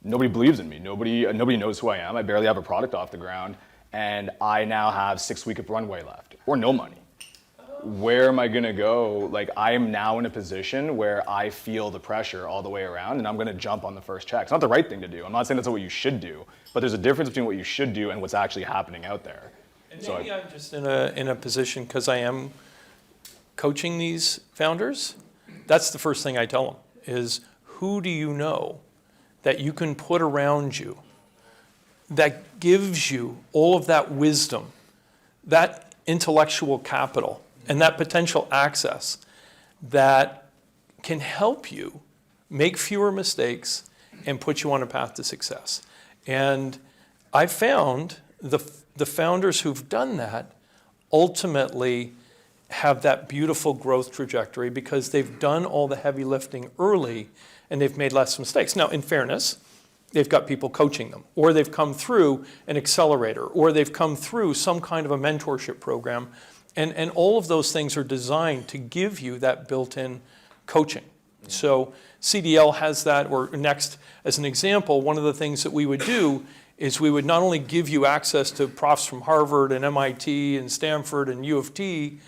Nobody believes in me. Nobody knows who I am. I barely have a product off the ground. And I now have 6 weeks of runway left, or no money. Where am I going to go? Like, I am now in a position where I feel the pressure all the way around, and I'm going to jump on the first check. It's not the right thing to do. I'm not saying that's what you should do, but there's a difference between what you should do and what's actually happening out there. And maybe I'm just in a position, because I am coaching these founders, that's the first thing I tell them, is who do you know that you can put around you that gives you all of that wisdom, that intellectual capital, and that potential access that can help you make fewer mistakes and put you on a path to success. And I've found the founders who've done that ultimately have that beautiful growth trajectory because they've done all the heavy lifting early and they've made less mistakes. Now, in fairness, they've got people coaching them, or they've come through an accelerator, or they've come through some kind of a mentorship program. And all of those things are designed to give you that built-in coaching. So CDL has that, or Next, as an example, one of the things that we would do is we would not only give you access to profs from Harvard and MIT and Stanford and U of T,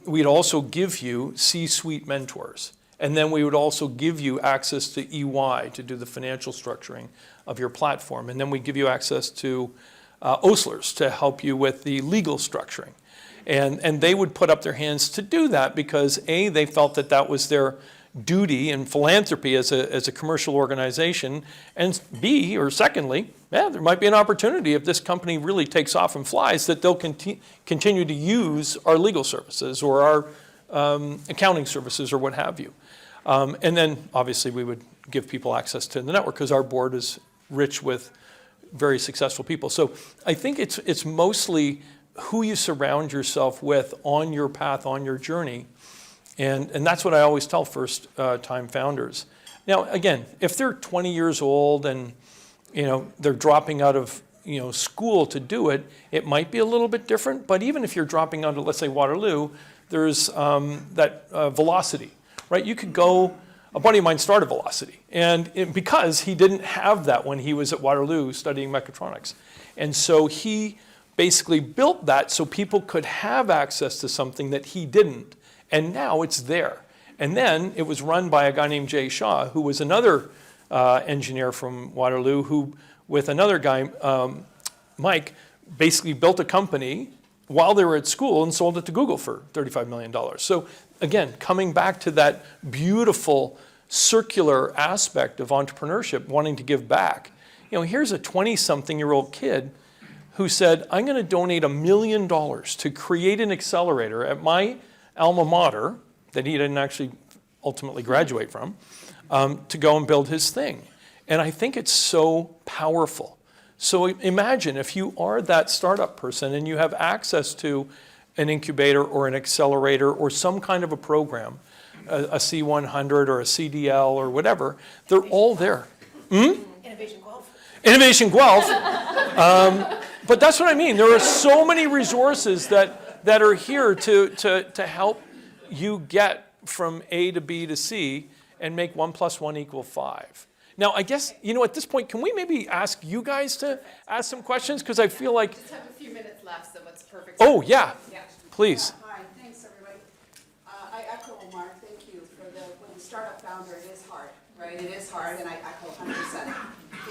we'd also give you C-suite mentors. And then we would also give you access to EY to do the financial structuring of your platform. And then we give you access to Osler's to help you with the legal structuring. And they would put up their hands to do that because A, they felt that that was their duty and philanthropy as a commercial organization, and B, or secondly, there might be an opportunity if this company really takes off and flies that they'll continue to use our legal services or our accounting services or what have you. And then obviously we would give people access to the network because our board is rich with very successful people. So I think it's mostly who you surround yourself with on your path, on your journey. And that's what I always tell first-time founders. Now, again, if they're 20 years old and they're dropping out of school to do it, it might be a little bit different. But even if you're dropping out of, let's say, Waterloo, there's that Velocity, right? You could go. A buddy of mine started Velocity, and because he didn't have that when he was at Waterloo studying mechatronics, and so he basically built that so people could have access to something that he didn't, and now it's there. And then it was run by a guy named Jay Shaw, who was another engineer from Waterloo, who, with another guy, Mike, basically built a company while they were at school and sold it to Google for $35 million. So again, coming back to that beautiful circular aspect of entrepreneurship, wanting to give back. Here's a 20-something-year-old kid who said, I'm going to donate $1 million to create an accelerator at my alma mater, that he didn't actually ultimately graduate from, to go and build his thing. And I think it's so powerful. So imagine if you are that startup person and you have access to an incubator or an accelerator or some kind of a program, a C100 or a CDL or whatever, they're all there. Innovation Guelph. Innovation Guelph. But that's what I mean. There are so many resources that are here to help you get from A to B to C and make 1 + 1 = 5. Now, I guess, at this point, can we maybe ask you guys to ask some questions? Because I feel like, Just have a few minutes left, so it's perfect. oh, yeah, Yeah. please. Hi, thanks, everybody. I echo Mark, thank you for when the startup founder, it is hard, right? It is hard, and I echo 100%.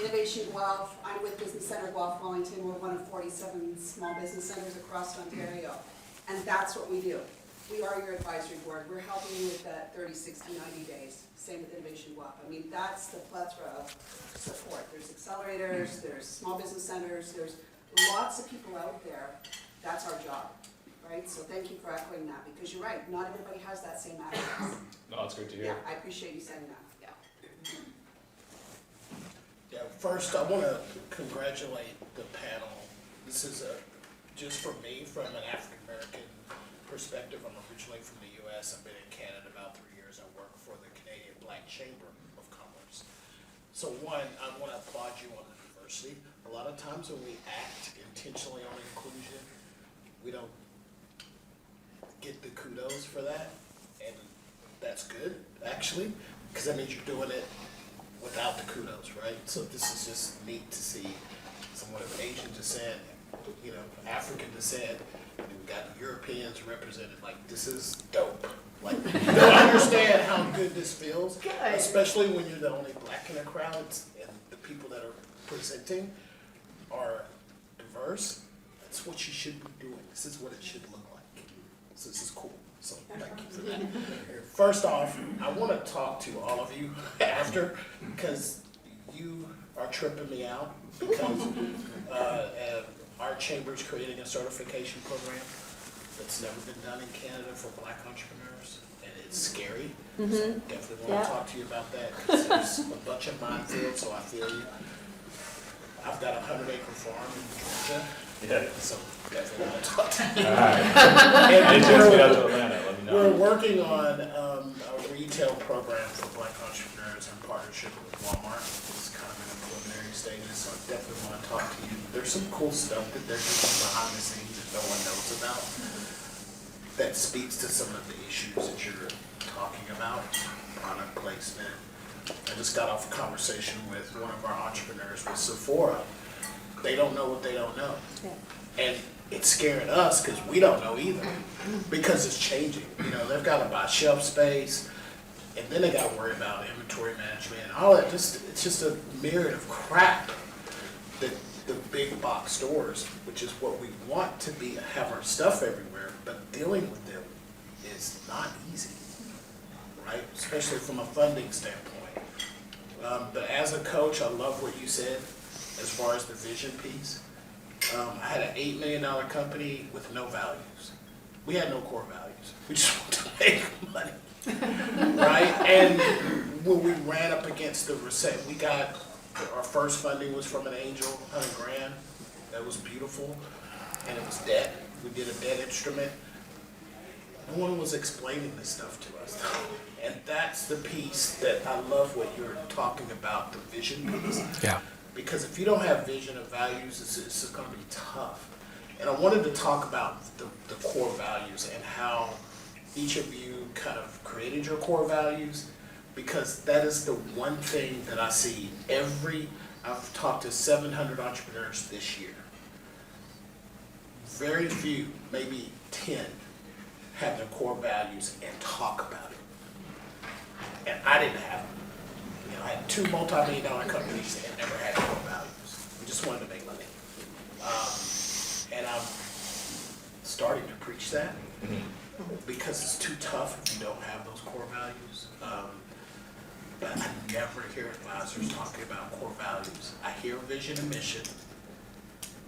Innovation Guelph, I'm with Business Center Guelph Wellington. We're one of 47 small business centers across Ontario, and that's what we do. We are your advisory board. We're helping you with that 30, 60, 90 days. Same with Innovation Guelph. I mean, that's the plethora of support. There's accelerators, there's small business centers, there's lots of people out there. That's our job, right? So thank you for echoing that, because you're right, not everybody has that same access. No, it's great to hear. Yeah, I appreciate you saying that. Yeah. Yeah, first, I want to congratulate the panel. This is just for me, from an African-American perspective. I'm originally from the U.S. I've been in Canada about 3 years. I work for the Canadian Black Chamber of Commerce. So one, I want to applaud you on the diversity. A lot of times when we act intentionally on inclusion, we don't get the kudos for that. And that's good, actually, because that means you're doing it without the kudos, right? So this is just neat to see someone of Asian descent, African descent, and we got Europeans represented. Like, this is dope. Like, you don't understand how good this feels, especially when you're the only black in the crowd and the people that are presenting are diverse. That's what you should be doing. This is what it should look like. So this is cool. So thank you for that. First off, I want to talk to all of you after, because you are tripping me out, because our chamber's creating a certification program that's never been done in Canada for black entrepreneurs, and it's scary. So I definitely want to talk to you about that, because there's a bunch of minefields, so I feel you. I've got a 100-acre farm in Georgia. Yeah. So definitely want to talk to you. All right. And Just get out to Atlanta, let me know. we're working on a retail program for black entrepreneurs in partnership with Walmart. It's kind of in the preliminary stages, so I definitely want to talk to you. There's some cool stuff that they're doing behind the scenes that no one knows about that speaks to some of the issues that you're talking about, product placement. I just got off a conversation with one of our entrepreneurs with Sephora. They don't know what they don't know. And it's scaring us because we don't know either, because it's changing. They've got to buy shelf space, and then they got to worry about inventory management and all that. It's just a myriad of crap that the big box stores, which is what we want to be, have our stuff everywhere, but dealing with them is not easy, right? Especially from a funding standpoint. But as a coach, I love what you said as far as the vision piece. I had an $8 million company with no values. We had no core values. We just wanted to make money, right? And when we ran up against the recession, our first funding was from an angel, $100,000. That was beautiful, and it was debt. We did a debt instrument. No one was explaining this stuff to us, and that's the piece that I love what you're talking about, the vision piece. Yeah. Because if you don't have vision and values, it's going to be tough. And I wanted to talk about the core values and how each of you kind of created your core values, because that is the one thing that I see I've talked to 700 entrepreneurs this year. Very few, maybe 10, have their core values and talk about it. And I didn't have them. I had 2 multi-million-dollar companies and never had core values. We just wanted to make money. And I'm starting to preach that because it's too tough if you don't have those core values. But I never hear advisors talking about core values. I hear vision and mission,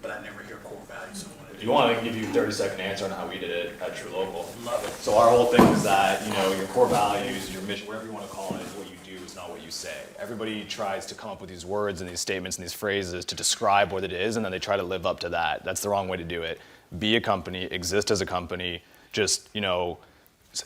but I never hear core values. So I wanted If to you want, I can give you a 30-second answer on how we did it at True Local. love it. So our whole thing is that, your core values, your mission, whatever you want to call it, is what you do, it's not what you say. Everybody tries to come up with these words and these statements and these phrases to describe what it is, and then they try to live up to that. That's the wrong way to do it. Be a company, exist as a company, just,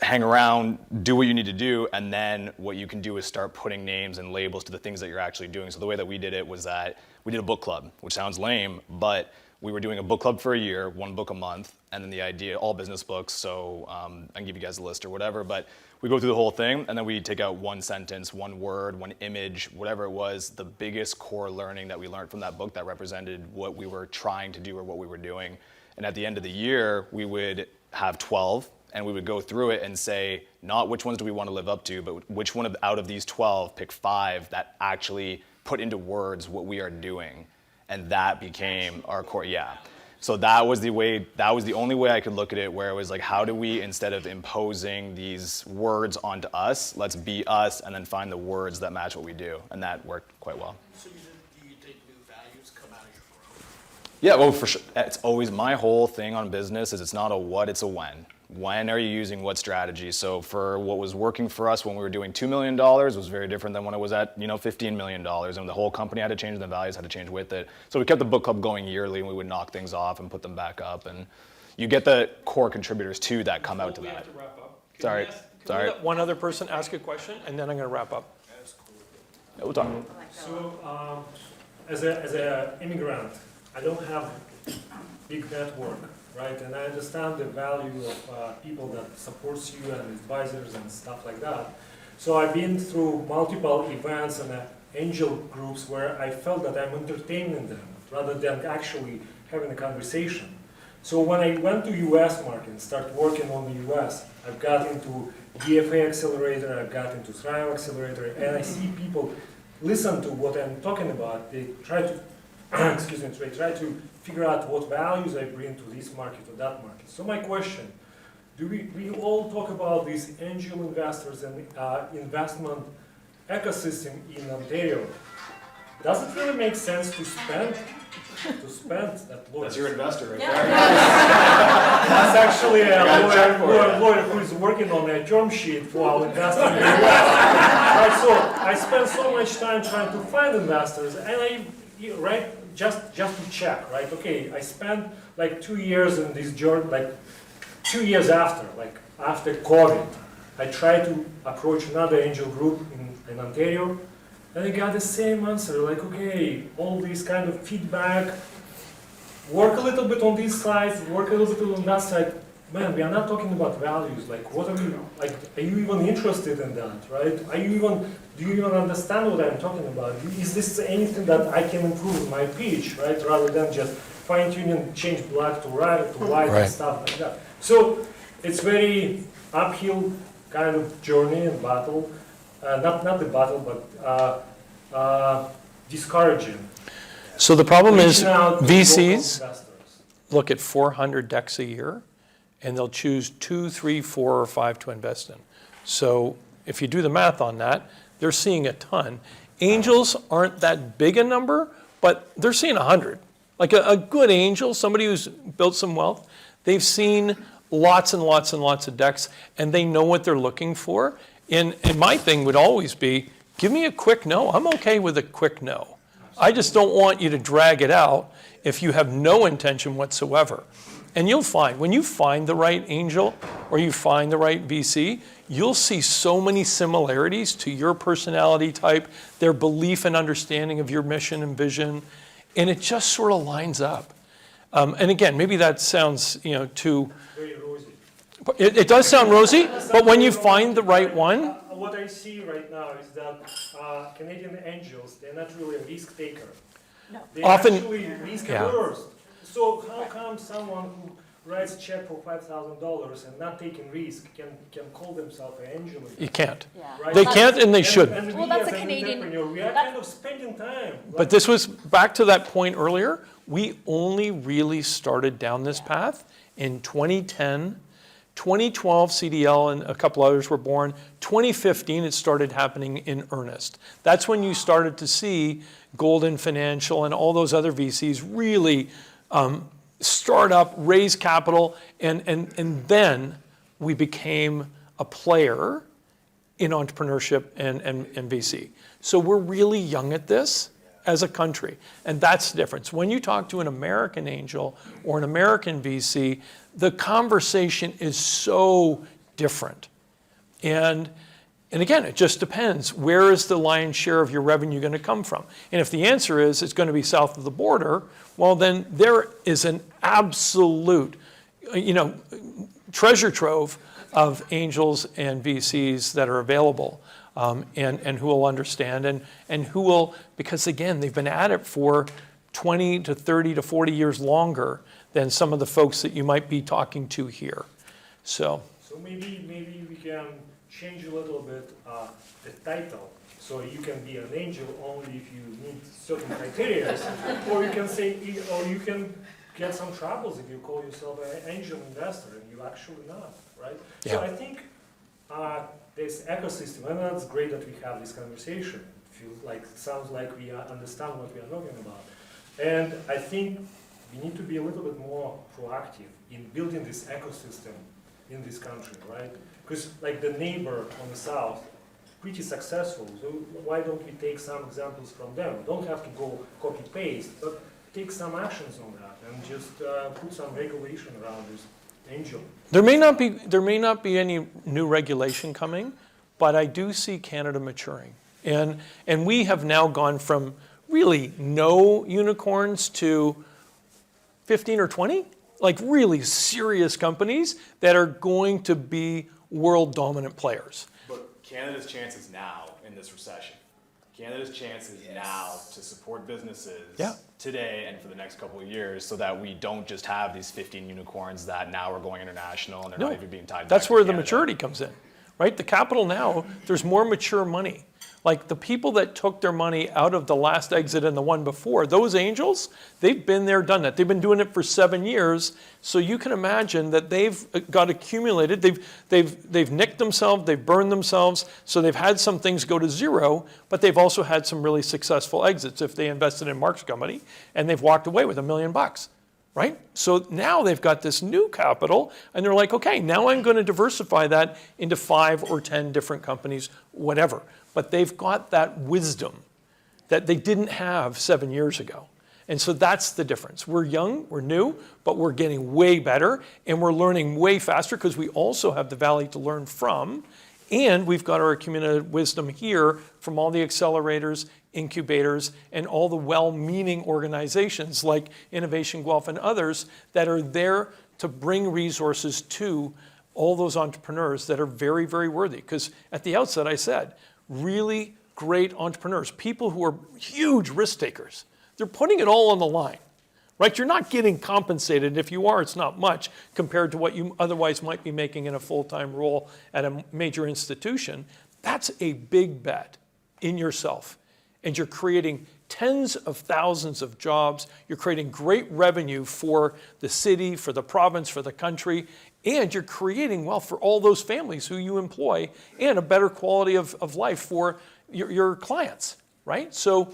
hang around, do what you need to do, and then what you can do is start putting names and labels to the things that you're actually doing. So the way that we did it was that we did a book club, which sounds lame, but we were doing a book club for a year, 1 book a month, and then the idea, all business books, so I can give you guys a list or whatever, but we go through the whole thing, and then we take out 1 sentence, 1 word, 1 image, whatever it was, the biggest core learning that we learned from that book that represented what we were trying to do or what we were doing. And at the end of the year, we would have 12, and we would go through it and say, not which ones do we want to live up to, but which one out of these 12, pick 5 that actually put into words what we are doing. And that became our core, So that was the only way I could look at it, where it was like, how do we, instead of imposing these words onto us, let's be us and then find the words that match what we do. And that worked quite well. So do you think new values come out of your growth? Yeah, well, for sure. It's always my whole thing on business is it's not a what, it's a when. When are you using what strategy? So for what was working for us when we were doing $2 million was very different than when it was at $15 million, and the whole company had to change, and the values had to change with it. So we kept the book club going yearly, and we would knock things off and put them back up, and you get the core contributors too that come out to We that. have to wrap up. Sorry. Can we let one other person ask a question, and then I'm going to wrap up. Yeah, we'll talk. So, as an immigrant, I don't have big network, right? And I understand the value of people that supports you and advisors and stuff like that. So I've been through multiple events and angel groups where I felt that I'm entertaining them rather than actually having a conversation. So when I went to US market and started working on the US, I've got into DFA Accelerator, I've got into Thrive Accelerator, and I see people listen to what I'm talking about. They try to, they try to figure out what values I bring to this market or that market. So my question, do we all talk about these angel investors and investment ecosystem in Ontario? Does it really make sense to spend that lawyer? That's your investor right there. That's actually a got a check for lawyer who is working on a term sheet for our investors. Right, so I spend so much time trying to find investors, and just to check, right? Okay, I spent like 2 years in this journey, like 2 years after COVID, I tried to approach another angel group in Ontario, and I got the same answer, like, okay, all these kind of feedback, work a little bit on this side, work a little bit on that side. Man, we are not talking about values, like, what are we, like, are you even interested in that, right? Do you even understand what I'm talking about? Is this anything that I can improve in my pitch, right? Rather than just fine-tuning, change black to white and stuff like that. So it's very uphill kind of journey and battle. Not the battle, but discouraging. So the problem is Reaching out to VCs local investors. look at 400 decks a year, and they'll choose 2, 3, 4, or 5 to invest in. So if you do the math on that, they're seeing a ton. Angels aren't that big a number, but they're seeing 100. Like a good angel, somebody who's built some wealth, they've seen lots and lots and lots of decks, and they know what they're looking for. And my thing would always be, give me a quick no. I'm okay with a quick no. I just don't want you to drag it out if you have no intention whatsoever. And you'll find, when you find the right angel or you find the right VC, you'll see so many similarities to your personality type, their belief and understanding of your mission and vision, and it just sort of lines up. And again, maybe that sounds, too... Very rosy. It does sound rosy, but when you find the right one... What I see right now is that Canadian angels, they're not really a risk taker. No. They're Often- actually risk averse. So how come someone who writes a check for $5,000 and not taking risk can call themselves an angel? You can't. Yeah. Right? They can't and they shouldn't. And Well, we that's as a an Canadian- entrepreneur, we are kind of spending time. But this was, back to that point earlier, we only really started down this path in 2010. 2012, CDL and a couple others were born. 2015, it started happening in earnest. That's when you started to see Golden Financial and all those other VCs really start up, raise capital, and then we became a player in entrepreneurship and VC. So we're really young at this as a country, and that's the difference. When you talk to an American angel or an American VC, the conversation is so different. And again, it just depends. Where is the lion's share of your revenue going to come from? And if the answer is it's going to be south of the border, well, then there is an absolute, treasure trove of angels and VCs that are available, and who will understand and who will, because again, they've been at it for 20 to 30 to 40 years longer than some of the folks that you might be talking to here. So maybe we can change a little bit the title, so you can be an angel only if you meet certain criteria, or you can say, or you can get some troubles if you call yourself an angel investor and you're actually not, right? Yeah. So I think this ecosystem, and that's great that we have this conversation. Sounds like we understand what we are talking about, and I think we need to be a little bit more proactive in building this ecosystem in this country, right? Because like the neighbor on the south, pretty successful. So why don't we take some examples from them? Don't have to go copy paste, but take some actions on that and just put some regulation around this angel. there may not be any new regulation coming, but I do see Canada maturing. And we have now gone from really no unicorns to 15 or 20, like really serious companies that are going to be world dominant players. But Canada's chances now in this recession, Canada's chances now to support businesses today and for the next couple of years, so that we don't just have these 15 unicorns that now are going international and they're not even being tied. That's back to where the Canada. maturity comes in, right? The capital now, there's more mature money. Like the people that took their money out of the last exit and the one before, those angels, they've been there, done that. They've been doing it for 7 years. So you can imagine that they've got accumulated. They've nicked themselves, they've burned themselves. So they've had some things go to zero, but they've also had some really successful exits if they invested in Mark's company and they've walked away with $1 million, right? So now they've got this new capital and they're like, okay, now I'm going to diversify that into 5 or 10 different companies, whatever. But they've got that wisdom that they didn't have 7 years ago. And so that's the difference. We're young, we're new, but we're getting way better and we're learning way faster because we also have the Valley to learn from. And we've got our accumulated wisdom here from all the accelerators, incubators, and all the well-meaning organizations like Innovation Guelph and others that are there to bring resources to all those entrepreneurs that are very, very worthy. Because at the outset I said, really great entrepreneurs, people who are huge risk takers. They're putting it all on the line, right? You're not getting compensated. If you are, it's not much compared to what you otherwise might be making in a full-time role at a major institution. That's a big bet in yourself. And you're creating tens of thousands of jobs. You're creating great revenue for the city, for the province, for the country. And you're creating wealth for all those families who you employ and a better quality of life for your clients, right? So,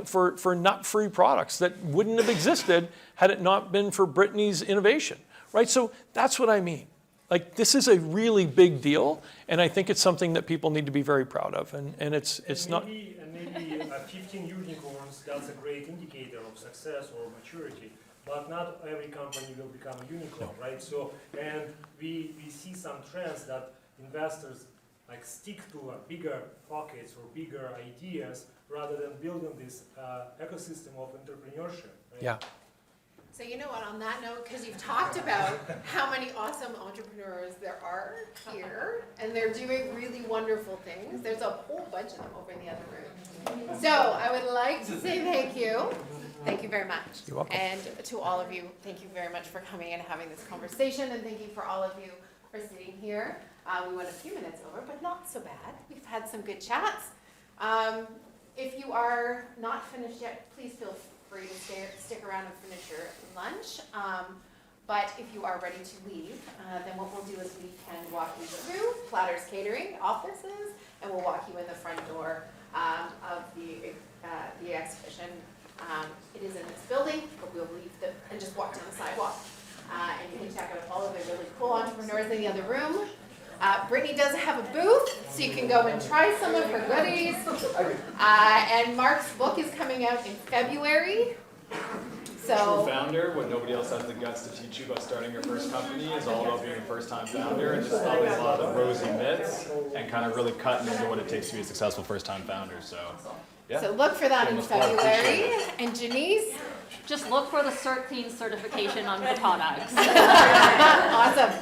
for nut-free products that wouldn't have existed had it not been for Brittany's innovation, right? So that's what I mean. Like, this is a really big deal, and I think it's something that people need to be very proud of. And it's not... Maybe 15 unicorns, that's a great indicator of success or maturity. But not every company will become a unicorn, right? So, and we see some trends that investors like stick to bigger pockets or bigger ideas rather than building this ecosystem of entrepreneurship. Right? Yeah. So you know what, on that note, because you've talked about how many awesome entrepreneurs there are here, and they're doing really wonderful things. There's a whole bunch of them over in the other room. So I would like to say thank you. Thank you very much. You're welcome. And to all of you, thank you very much for coming and having this conversation, and thank you for all of you for sitting here. We went a few minutes over, but not so bad. We've had some good chats. If you are not finished yet, please feel free to stick around and finish your lunch. But if you are ready to leave, then what we'll do is we can walk you through Platters Catering offices, and we'll walk you in the front door of the exhibition. It is in this building, but we'll leave the just walk down the sidewalk. And you can check out all of the really cool entrepreneurs in the other room. Brittany does have a booth, so you can go and try some of her goodies. And Mark's book is coming out in February. True founder, what nobody else has the guts to teach you about starting your first company, is all about being a first-time founder and just stopping a lot of the rosy myths and kind of really cutting into what it takes to be a successful first-time founder. So, yeah. So look for that in February. And Janice? Just look for the Cert Clean certification on the products. Awesome.